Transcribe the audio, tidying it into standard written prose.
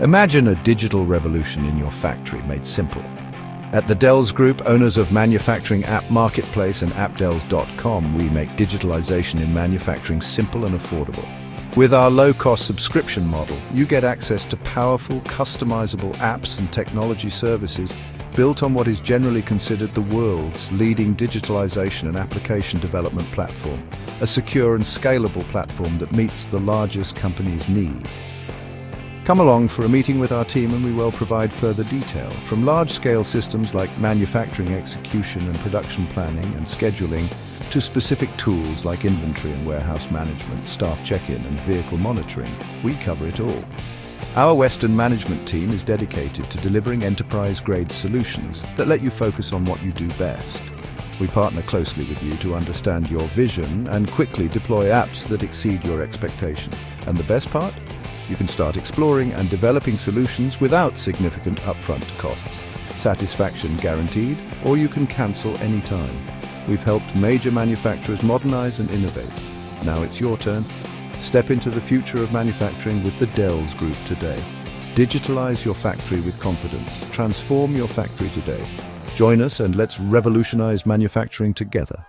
Imagine a digital revolution in your factory made simple. At the Dells Group, owners of Manufacturing App Marketplace and appdells.com, we make digitalization in manufacturing simple and affordable. With our low-cost subscription model, you get access to powerful, customizable apps and technology services built on what is generally considered the world's leading digitalization and application development platform, a secure and scalable platform that meets the largest companies' needs. Come along for a meeting with our team and we will provide further detail, from large-scale systems like manufacturing execution and production planning and scheduling, to specific tools like inventory and warehouse management, staff check-in and vehicle monitoring. We cover it all. Our Western management team is dedicated to delivering enterprise-grade solutions that let you focus on what you do best. We partner closely with you to understand your vision and quickly deploy apps that exceed your expectations. And the best part? You can start exploring and developing solutions without significant upfront costs. Satisfaction guaranteed, or you can cancel anytime. We've helped major manufacturers modernize and innovate. Now it's your turn. Step into the future of manufacturing with the Dells Group today. Digitalize your factory with confidence. Transform your factory today. Join us and let's revolutionize manufacturing together.